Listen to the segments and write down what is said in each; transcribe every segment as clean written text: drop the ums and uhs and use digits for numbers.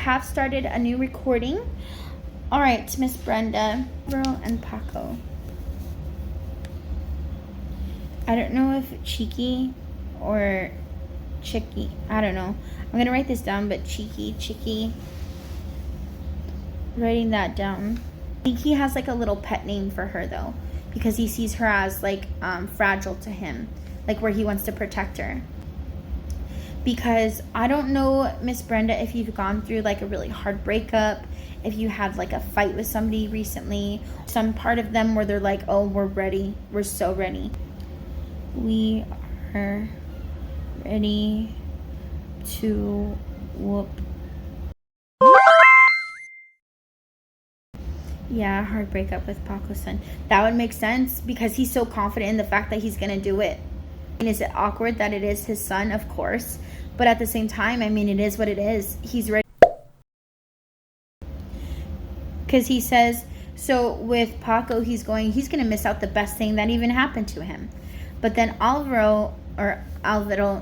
have started a new recording. All right, Miss Brenda, Alvarro, and Paco. I don't know if cheeky or chicky. I don't know. I'm going to write this down, but chicky. Writing that down. I think he has like a little pet name for her though, because he sees her as like fragile to him, like where he wants to protect her. Because I don't know, Miss Brenda, if you've gone through like a really hard breakup, if you had like a fight with somebody recently, some part of them where they're like, oh, we're ready. We're so ready. We are ready to whoop. Yeah, hard breakup with Paco's son. That would make sense because he's so confident in the fact that he's going to do it. And is it awkward that it is his son? Of course. But at the same time, I mean, it is what it is. He's ready. Because he says, so with Paco, he's going to miss out the best thing that even happened to him. But then Alvarro,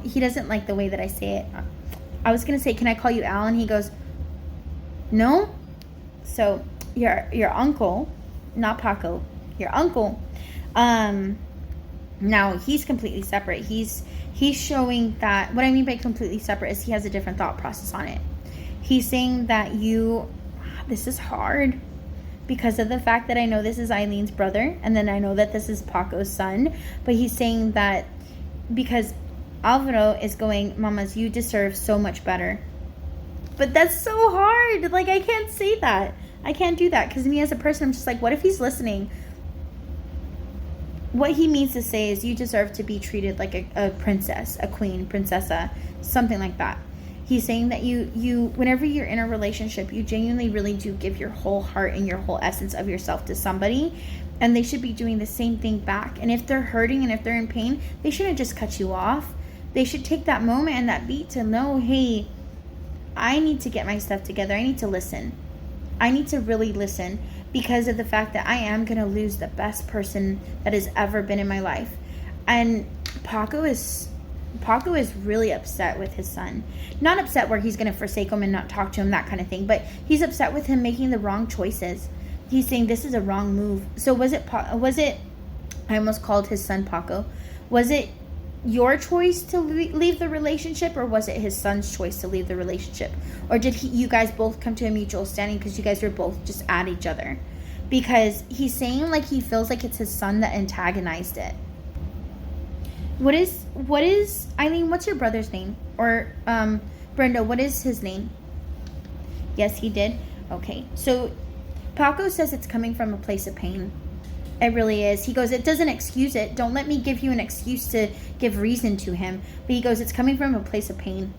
he doesn't like the way that I say it. I was going to say, can I call you Al? And he goes, no. So your uncle, not Paco, your uncle, now he's completely separate. He's showing that, what I mean by completely separate is he has a different thought process on it. He's saying that this is hard because of the fact that I know this is Eileen's brother, and then I know that this is Paco's son, but he's saying that because Alvaro is going, mamas, you deserve so much better. But that's so hard. Like, I can't say that. I can't do that because me as a person, I'm just like, what if he's listening? What he means to say is you deserve to be treated like a princess, a queen, princessa, something like that. He's saying that you whenever you're in a relationship, you genuinely really do give your whole heart and your whole essence of yourself to somebody, and they should be doing the same thing back. And if they're hurting and if they're in pain, they shouldn't just cut you off. They should take that moment and that beat to know, hey, I need to get my stuff together. I need to listen. I need to really listen because of the fact that I am going to lose the best person that has ever been in my life. And Paco is really upset with his son. Not upset where he's going to forsake him and not talk to him, that kind of thing. But he's upset with him making the wrong choices. He's saying this is a wrong move. So was it, I almost called his son Paco. Was it your choice to leave the relationship, or was it his son's choice to leave the relationship? Or did you guys both come to a mutual standing because you guys were both just at each other? Because he's saying like he feels like it's his son that antagonized it. What is Eileen, what's your brother's name? Or Brenda, what is his name? Yes, he did. Okay, so Paco says it's coming from a place of pain. It really is. He goes, it doesn't excuse it. Don't let me give you an excuse to give reason to him. But he goes, it's coming from a place of pain.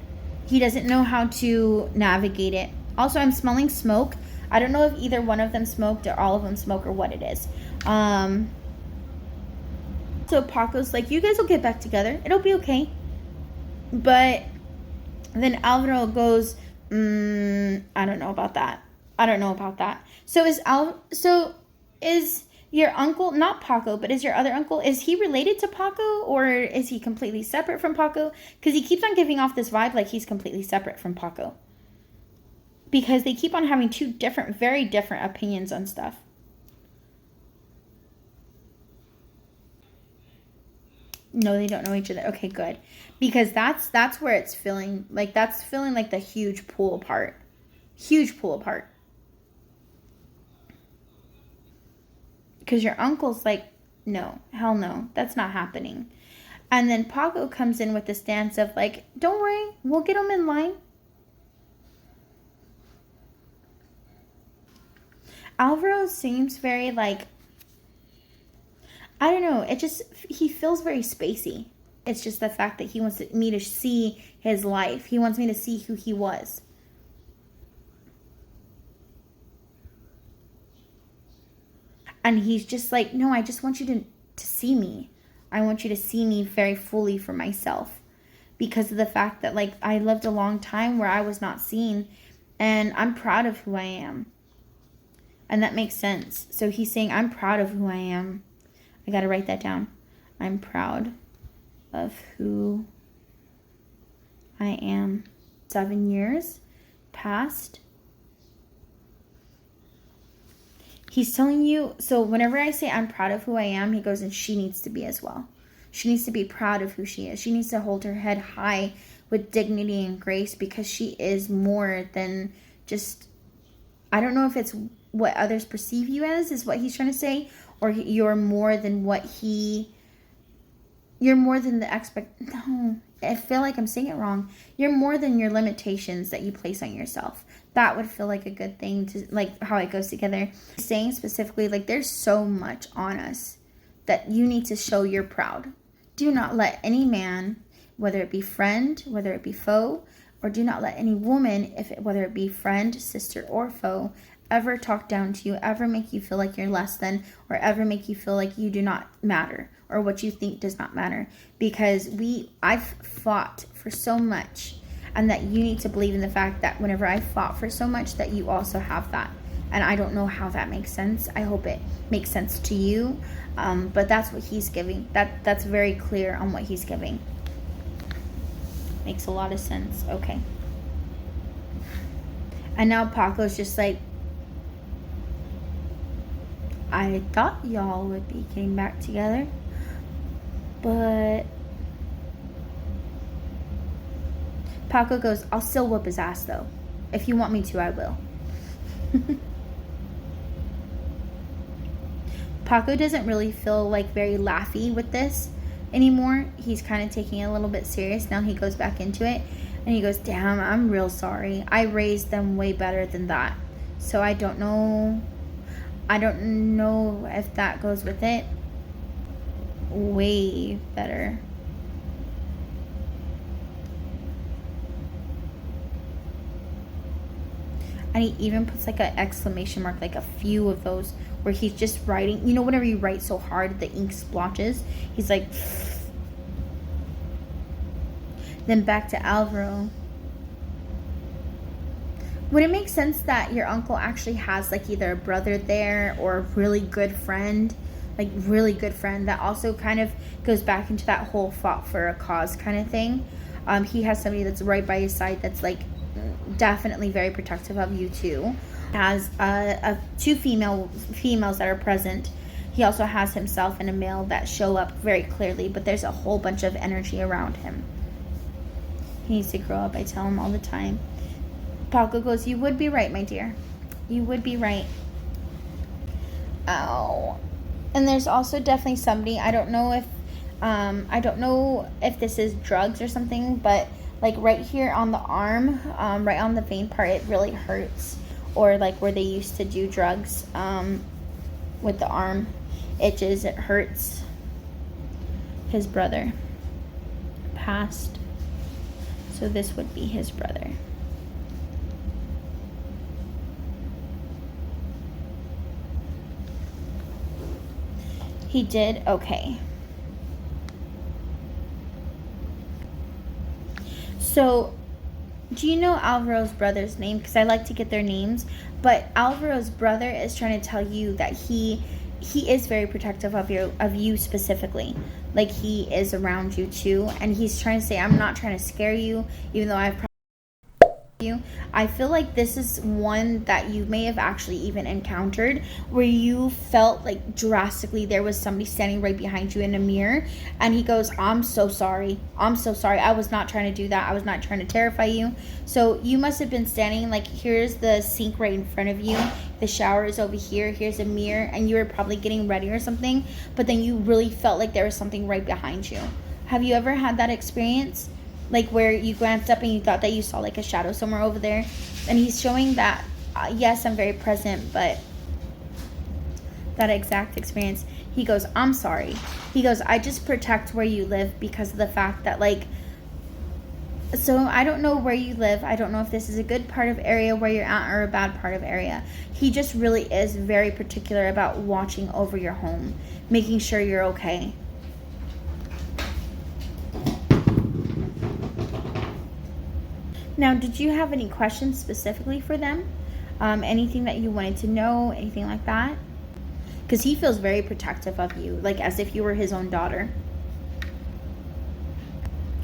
He doesn't know how to navigate it. Also, I'm smelling smoke. I don't know if either one of them smoked or all of them smoke or what it is. So Paco's like, you guys will get back together. It'll be okay. But then Alvaro goes, I don't know about that. So is your uncle, not Paco, but is your other uncle, is he related to Paco, or is he completely separate from Paco? Because he keeps on giving off this vibe like he's completely separate from Paco. Because they keep on having two very different opinions on stuff. No, they don't know each other. Okay, good. Because that's where it's feeling like the huge pull apart. Huge pull apart. Because your uncle's like, no, hell no, that's not happening. And then Paco comes in with the stance of like, don't worry, we'll get him in line. Alvaro seems very like, I don't know, he feels very spacey. It's just the fact that he wants me to see his life. He wants me to see who he was. And he's just like, no, I just want you to see me. I want you to see me very fully for myself. Because of the fact that, like, I lived a long time where I was not seen. And I'm proud of who I am. And that makes sense. So he's saying, I'm proud of who I am. I got to write that down. I'm proud of who I am. 7 years passed. He's telling you, so whenever I say I'm proud of who I am, he goes, and she needs to be as well. She needs to be proud of who she is. She needs to hold her head high with dignity and grace, because she is more than just, I don't know if it's what others perceive you as, is what he's trying to say, or you're more than you're more than no, I feel like I'm saying it wrong. You're more than your limitations that you place on yourself. That would feel like a good thing to, like, how it goes together. Saying specifically, like, there's so much on us that you need to show you're proud. Do not let any man, whether it be friend, whether it be foe, or do not let any woman, whether it be friend, sister, or foe, ever talk down to you, ever make you feel like you're less than, or ever make you feel like you do not matter, or what you think does not matter. Because I've fought for so much, and that you need to believe in the fact that whenever I fought for so much, that you also have that. And I don't know how that makes sense. I hope it makes sense to you. But that's what he's giving. That's very clear on what he's giving. Makes a lot of sense. Okay. And now Paco's just like, I thought y'all would be getting back together, but Paco goes, I'll still whoop his ass though. If you want me to, I will. Paco doesn't really feel like very laughy with this anymore. He's kind of taking it a little bit serious. Now he goes back into it and he goes, damn, I'm real sorry. I raised them way better than that. So I don't know if that goes with it. Way better. And he even puts like an exclamation mark, like a few of those where he's just writing. You know, whenever you write so hard, the ink splotches. He's like... Then back to Alvarro. Would it make sense that your uncle actually has like either a brother there or a really good friend? Like really good friend that also kind of goes back into that whole fought for a cause kind of thing. He has somebody that's right by his side that's like definitely very protective of you too. Has two females that are present. He also has himself and a male that show up very clearly, but there's a whole bunch of energy around him. He needs to grow up. I tell him all the time. Paco goes, you would be right, my dear. You would be right. Ow. And there's also definitely somebody, I don't know if this is drugs or something, but like right here on the arm, right on the vein part, it really hurts. Or like where they used to do drugs with the arm itches, it hurts. His brother passed. So this would be his brother. He did? Okay. So, do you know Alvaro's brother's name? Because I like to get their names. But Alvaro's brother is trying to tell you that he is very protective of you specifically. Like, he is around you too. And he's trying to say, I'm not trying to scare you, even though I've you. I feel like this is one that you may have actually even encountered where you felt like drastically there was somebody standing right behind you in a mirror, and he goes, I'm so sorry, I was not trying to do that, I was not trying to terrify you. So you must have been standing like, here's the sink right in front of you, the shower is over here, here's a mirror, and you were probably getting ready or something, but then you really felt like there was something right behind you. Have you ever had that experience? Like where you glanced up and you thought that you saw like a shadow somewhere over there. And he's showing that, yes, I'm very present, but that exact experience. He goes, I'm sorry. He goes, I just protect where you live because of the fact that like, so I don't know where you live. I don't know if this is a good part of area where you're at or a bad part of area. He just really is very particular about watching over your home, making sure you're okay. Now, did you have any questions specifically for them? Anything that you wanted to know? Anything like that? Because he feels very protective of you, like as if you were his own daughter.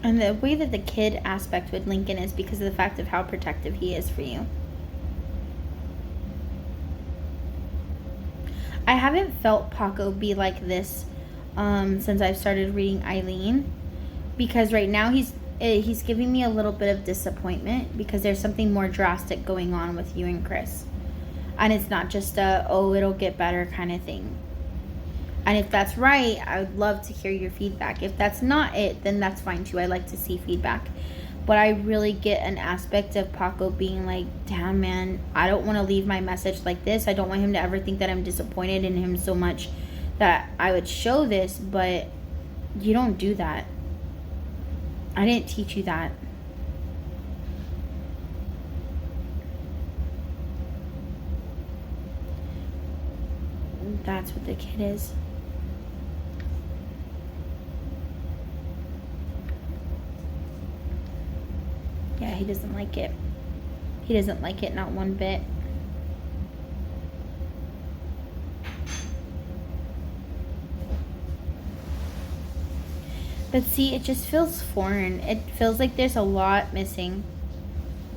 And the way that the kid aspect would link in is because of the fact of how protective he is for you. I haven't felt Paco be like this since I've started reading Eileen, because right now he's giving me a little bit of disappointment because there's something more drastic going on with you and Chris. And it's not just oh, it'll get better kind of thing. And if that's right, I would love to hear your feedback. If that's not it, then that's fine too. I like to see feedback. But I really get an aspect of Paco being like, damn, man, I don't want to leave my message like this. I don't want him to ever think that I'm disappointed in him so much that I would show this. But you don't do that. I didn't teach you that. That's what the kid is. Yeah, he doesn't like it. He doesn't like it, not one bit. But see, it just feels foreign. It feels like there's a lot missing.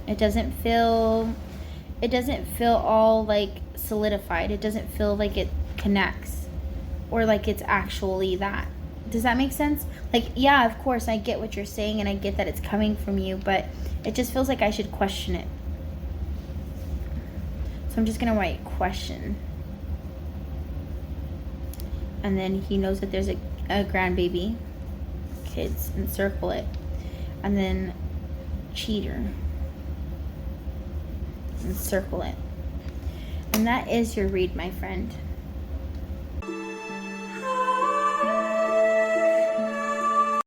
It doesn't feel all like solidified. It doesn't feel like it connects or like it's actually that. Does that make sense? Like, yeah, of course I get what you're saying and I get that it's coming from you, but it just feels like I should question it. So I'm just gonna write question. And then he knows that there's a grandbaby, kids, and circle it. And then cheater, and circle it. And that is your read, my friend.